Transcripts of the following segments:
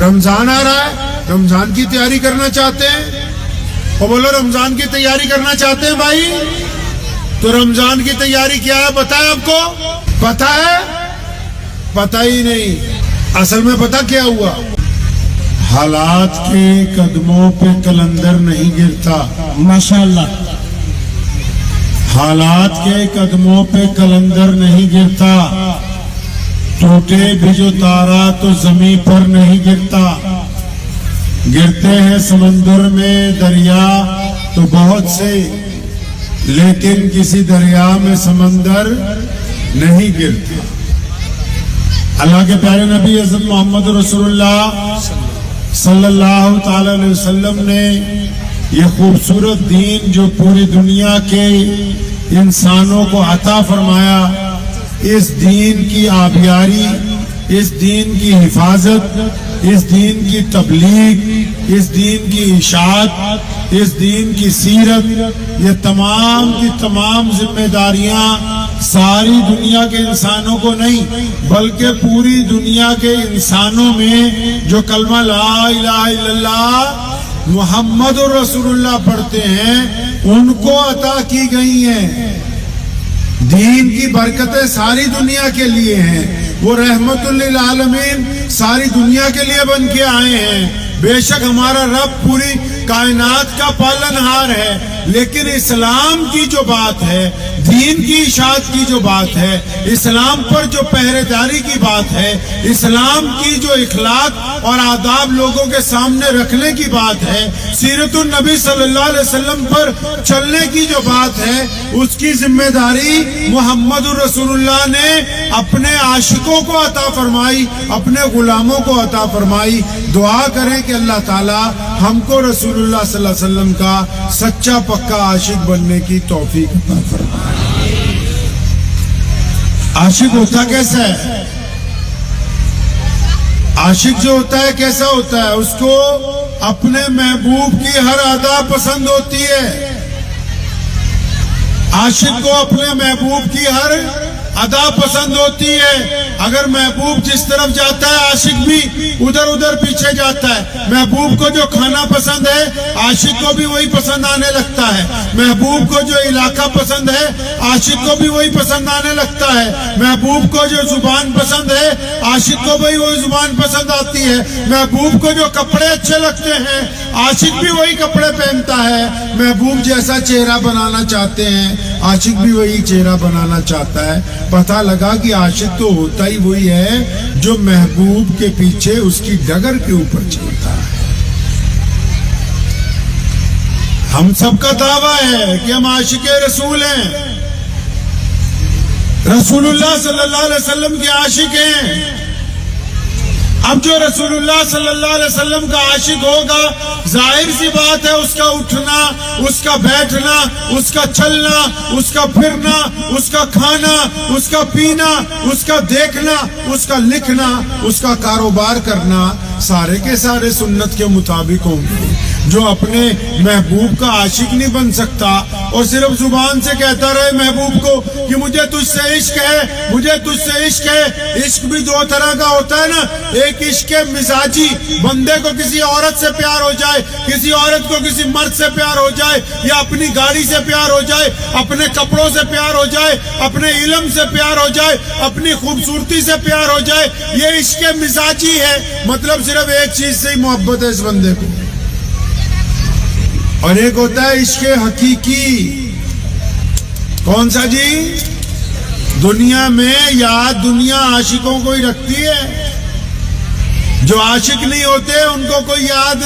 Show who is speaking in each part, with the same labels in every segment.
Speaker 1: رمضان آ رہا ہے، رمضان کی تیاری کرنا چاہتے ہیں؟ اور بولو رمضان کی تیاری کرنا چاہتے ہیں بھائی؟ تو رمضان کی تیاری کیا ہے پتہ ہے آپ کو؟ پتہ ہے؟ پتہ ہی نہیں۔ اصل میں پتہ کیا ہوا؟ حالات کے قدموں پہ کلندر نہیں گرتا۔
Speaker 2: ماشاءاللہ۔
Speaker 1: حالات کے قدموں پہ کلندر نہیں گرتا، ٹوٹے بھی جو تارا تو زمین پر نہیں گرتا۔ گرتے ہیں سمندر میں دریا تو بہت سے، لیکن کسی دریا میں سمندر نہیں گرتا۔ اللہ کے پیارے نبی حضرت محمد رسول اللہ صلی اللہ تعالی علیہ وسلم نے یہ خوبصورت دین جو پوری دنیا کے انسانوں کو عطا فرمایا، اس دین کی آبیاری، اس دین کی حفاظت، اس دین کی تبلیغ، اس دین کی اشاعت، اس دین کی سیرت، یہ تمام کی تمام ذمہ داریاں ساری دنیا کے انسانوں کو نہیں بلکہ پوری دنیا کے انسانوں میں جو کلمہ لا الہ الا اللہ محمد رسول اللہ پڑھتے ہیں ان کو عطا کی گئی ہیں۔ دین کی برکتیں ساری دنیا کے لیے ہیں، وہ رحمت للعالمین ساری دنیا کے لیے بن کے آئے ہیں۔ بے شک ہمارا رب پوری کائنات کا پالنہار ہے، لیکن اسلام کی جو بات ہے، دین کی اشاعت کی جو بات ہے، اسلام پر جو پہرے داری کی بات ہے، اسلام کی جو اخلاق اور آداب لوگوں کے سامنے رکھنے کی بات ہے، سیرت النبی صلی اللہ علیہ وسلم پر چلنے کی جو بات ہے، اس کی ذمہ داری محمد رسول اللہ نے اپنے عاشقوں کو عطا فرمائی، اپنے غلاموں کو عطا فرمائی۔ دعا کریں کہ اللہ تعالی ہم کو رسول اللہ صلی اللہ علیہ وسلم کا سچا پکا عاشق بننے کی توفیق عطا فرمائے۔ عاشق ہوتا کیسا ہے؟ عاشق جو ہوتا ہے کیسا ہوتا ہے؟ اس کو اپنے محبوب کی ہر ادا پسند ہوتی ہے۔ عاشق کو اپنے محبوب کی ہر ادا پسند ہوتی ہے۔ اگر محبوب جس طرف جاتا ہے عاشق بھی ادھر ادھر پیچھے جاتا ہے۔ محبوب کو جو کھانا پسند ہے عاشق کو بھی وہی پسند آنے لگتا ہے۔ محبوب کو جو علاقہ پسند ہے عاشق کو بھی وہی پسند آنے لگتا ہے۔ محبوب کو جو زبان پسند ہے عاشق کو بھی وہی زبان پسند آتی ہے۔ محبوب کو جو کپڑے اچھے لگتے ہیں عاشق بھی وہی کپڑے پہنتا ہے۔ محبوب جیسا چہرہ بنانا چاہتے ہیں عاشق بھی وہی چہرہ بنانا چاہتا ہے۔ پتہ لگا کہ عاشق تو ہوتا ہی وہی ہے جو محبوب کے پیچھے اس کی ڈگر کے اوپر چلتا ہے۔ ہم سب کا دعویٰ ہے کہ ہم عاشق رسول ہیں، رسول اللہ صلی اللہ علیہ وسلم کے عاشق ہیں۔ اب جو رسول اللہ صلی اللہ علیہ وسلم کا عاشق ہوگا ظاہر سی بات ہے اس کا اٹھنا، اس کا بیٹھنا، اس کا چلنا، اس کا پھرنا، اس کا کھانا، اس کا پینا، اس کا دیکھنا، اس کا لکھنا، اس کا کاروبار کرنا سارے کے سارے سنت کے مطابق ہوں گے۔ جو اپنے محبوب کا عاشق نہیں بن سکتا اور صرف زبان سے کہتا رہے محبوب کو کہ مجھے تجھ سے عشق ہے، مجھے تجھ سے عشق ہے۔ عشق بھی دو طرح کا ہوتا ہے نا، ایک عشق مزاجی، بندے کو کسی عورت سے پیار ہو جائے، کسی عورت کو کسی مرد سے پیار ہو جائے، یا اپنی گاڑی سے پیار ہو جائے، اپنے کپڑوں سے پیار ہو جائے، اپنے علم سے پیار ہو جائے، اپنی خوبصورتی سے پیار ہو جائے، یہ عشق مزاجی ہے۔ مطلب صرف ایک چیز سے ہی محبت ہے اس بندے کو۔ اور ایک ہوتا ہے عشق حقیقی۔ کون سا جی؟ دنیا میں یاد دنیا عاشقوں کو ہی رکھتی ہے، جو عاشق نہیں ہوتے ان کو کوئی یاد۔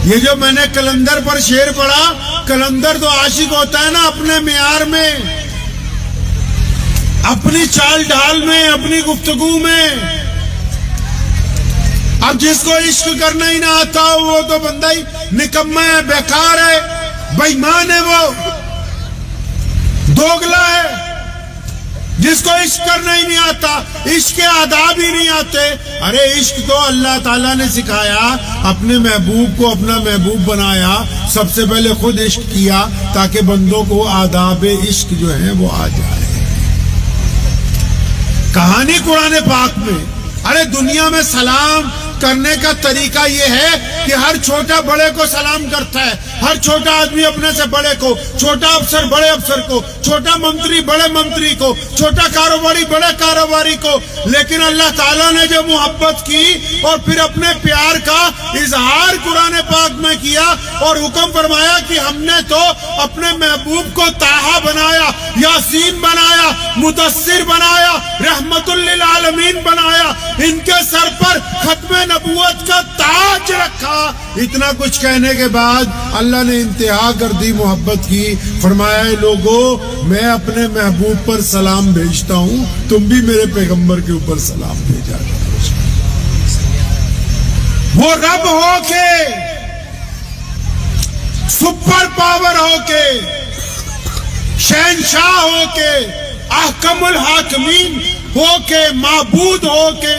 Speaker 1: یہ جو میں نے کلندر پر شعر پڑھا، کلندر تو عاشق ہوتا ہے نا اپنے معیار میں، اپنی چال ڈھال میں، اپنی گفتگو میں۔ اب جس کو عشق کرنا ہی نہ آتا ہو وہ تو بندہ ہی نکمہ ہے، بیکار ہے، بے ایمان ہے، وہ دوگلا ہے۔ جس کو عشق کرنا ہی نہیں آتا، عشق کے آداب ہی نہیں آتے۔ ارے عشق تو اللہ تعالیٰ نے سکھایا، اپنے محبوب کو اپنا محبوب بنایا، سب سے پہلے خود عشق کیا تاکہ بندوں کو آداب عشق جو ہیں وہ آ جائے۔ کہانی قرآن پاک میں، ارے دنیا میں سلام کرنے کا طریقہ یہ ہے کہ ہر چھوٹا بڑے کو سلام کرتا ہے، ہر چھوٹا آدمی اپنے سے بڑے کو، چھوٹا افسر بڑے افسر کو، چھوٹا منتری بڑے منتری کو، چھوٹا کاروباری بڑے کاروباری کو. لیکن اللہ تعالیٰ نے جو محبت کی اور پھر اپنے پیار کا اظہار قرآن پاک میں کیا اور حکم فرمایا کہ ہم نے تو اپنے محبوب کو طٰہٰ بنایا، یاسین بنایا، مدثر بنایا، رحمت للعالمین بنایا، ان کے سر پر ختم نبوت کا تاج رکھا. اتنا کچھ کہنے کے بعد اللہ نے انتہا کر دی محبت کی. فرمایا اے لوگو، میں اپنے محبوب پر سلام بھیجتا ہوں، تم بھی میرے پیغمبر کے اوپر سلام بھیجا کرو. وہ رب ہو کے، سپر پاور ہو کے، شہنشاہ ہو کے، احکم الحاکمین ہو کے، معبود ہو کے.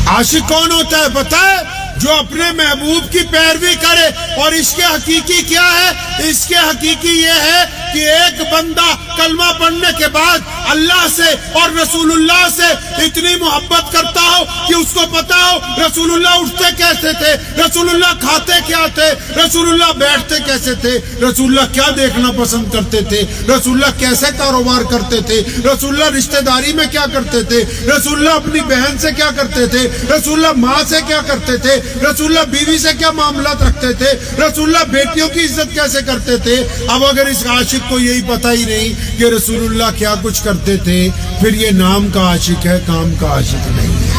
Speaker 1: عاشق کون ہوتا ہے پتہ ہے؟ جو اپنے محبوب کی پیروی کرے. اور اس کے حقیقی کیا ہے؟ اس کے حقیقی یہ ہے کہ ایک بندہ کلمہ پڑھنے کے بعد اللہ سے اور رسول اللہ سے اتنی محبت کرتا ہو کہ اس کو پتا ہو رسول اللہ اٹھتے کیسے تھے، رسول اللہ کھاتے کیا تھے، رسول اللہ بیٹھتے کیسے تھے، رسول اللہ کیا دیکھنا پسند کرتے تھے، رسول اللہ کیسے کاروبار کرتے تھے، رسول اللہ رشتہ داری میں کیا کرتے تھے، رسول اللہ اپنی بہن سے کیا کرتے تھے، رسول اللہ ماں سے کیا کرتے تھے، رسول اللہ بیوی سے کیا معاملات رکھتے تھے، رسول اللہ بیٹیوں کی عزت کیسے کرتے تھے. اب اگر اس عاشق کو یہی پتہ ہی نہیں کہ رسول اللہ کیا کچھ کرتے تھے، پھر یہ نام کا عاشق ہے، کام کا عاشق نہیں ہے.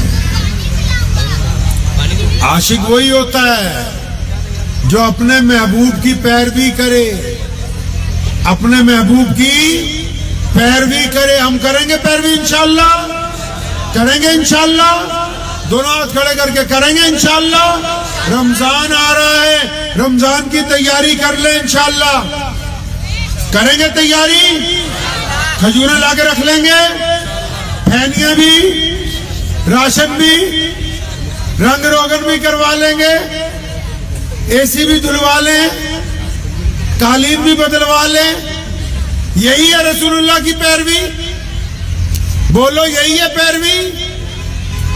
Speaker 1: عاشق وہی ہوتا ہے جو اپنے محبوب کی پیروی کرے، اپنے محبوب کی پیروی کرے. ہم کریں گے پیروی انشاءاللہ، کریں گے انشاءاللہ، دونوں ہاتھ کھڑے کر کے کریں گے انشاءاللہ. رمضان آ رہا ہے، رمضان کی تیاری کر لیں انشاءاللہ. کریں گے تیاری، کھجوریں لا کے رکھ لیں گے، پھینیاں بھی، راشن بھی، رنگ روغن بھی کروا لیں گے، اے سی بھی دھلوا لیں، قالین بھی بدلوا لیں. یہی ہے رسول اللہ کی پیروی؟ بولو یہی ہے پیروی؟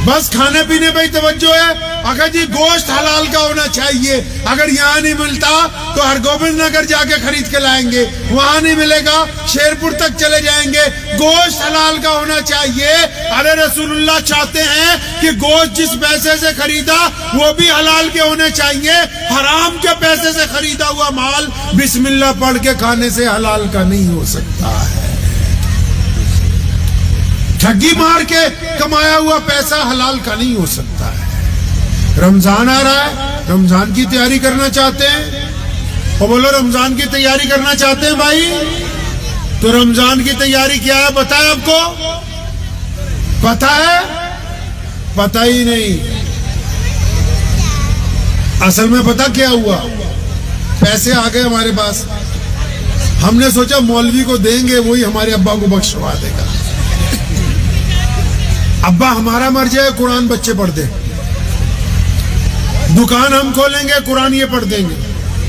Speaker 1: بس کھانے پینے پہ ہی توجہ ہے. اگر جی گوشت حلال کا ہونا چاہیے، اگر یہاں نہیں ملتا تو ہر گوبند نگر جا کے خرید کے لائیں گے، وہاں نہیں ملے گا شیرپور تک چلے جائیں گے. گوشت حلال کا ہونا چاہیے. ارے رسول اللہ چاہتے ہیں کہ گوشت جس پیسے سے خریدا وہ بھی حلال کے ہونے چاہیے. حرام کے پیسے سے خریدا ہوا مال بسم اللہ پڑھ کے کھانے سے حلال کا نہیں ہو سکتا ہے. ٹھگی مار کے کمایا ہوا پیسہ حلال کا نہیں ہو سکتا ہے. رمضان آ رہا ہے، رمضان کی تیاری کرنا چاہتے ہیں؟ اور بولو رمضان کی تیاری کرنا چاہتے ہیں بھائی؟ تو رمضان کی تیاری کیا ہے پتہ ہے آپ کو؟ پتہ ہے؟ پتہ ہی نہیں. اصل میں پتہ کیا ہوا؟ پیسے آ گئے ہمارے پاس، ہم نے سوچا مولوی کو دیں گے، وہی ہمارے ابا کو بخشوا دے گا. ابا ہمارا مر جائے قرآن بچے پڑھ دیں، دکان ہم کھولیں گے قرآن یہ پڑھ دیں گے.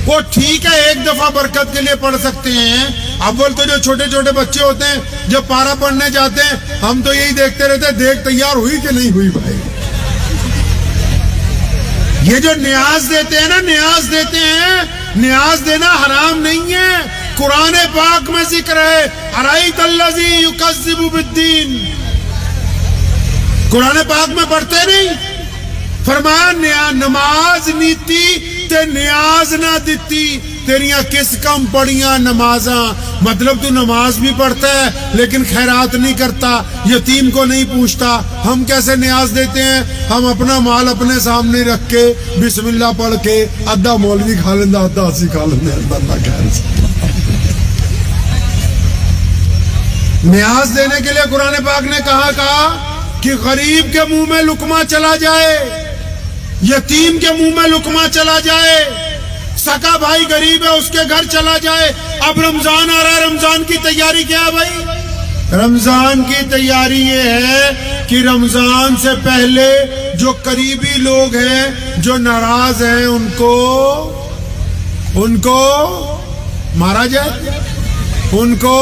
Speaker 1: وہ ٹھیک ہے ایک دفعہ برکت کے لیے پڑھ سکتے ہیں. اول تو جو چھوٹے چھوٹے بچے ہوتے ہیں جب پارا پڑھنے جاتے ہیں ہم تو یہی دیکھتے رہتے ہیں دیکھ تیار ہوئی کہ نہیں ہوئی. بھائی یہ جو نیاز دیتے ہیں نا، نیاز دیتے ہیں، نیاز دینا حرام نہیں ہے. قرآن پاک میں ذکر ہے ارائیت الذی یکذب بالدین. قرآن پاک میں پڑھتے نہیں؟ فرمایا نماز نیتی تے نیاز نہ دیتی، تیریاں کس کم پڑیاں نمازاں. مطلب تو نماز بھی پڑھتا ہے لیکن خیرات نہیں کرتا، یتیم کو نہیں پوچھتا. ہم کیسے نیاز دیتے ہیں؟ ہم اپنا مال اپنے سامنے رکھ کے بسم اللہ پڑھ کے ادھا مولوی کھا لیندہ ادھا اسی کھا لیندہ. اللہ خیر. نیاز دینے کے لیے قرآن پاک نے کہا کہ غریب کے منہ میں لقمہ چلا جائے، یتیم کے منہ میں لقمہ چلا جائے، سکا بھائی غریب ہے اس کے گھر چلا جائے. اب رمضان آ رہا ہے، رمضان کی تیاری کیا ہے بھائی؟ رمضان کی تیاری یہ ہے کہ رمضان سے پہلے جو قریبی لوگ ہیں جو ناراض ہیں ان کو مارا جائے، ان کو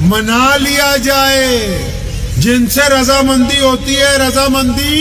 Speaker 1: منا لیا جائے. جن سے رضامندی ہوتی ہے رضامندی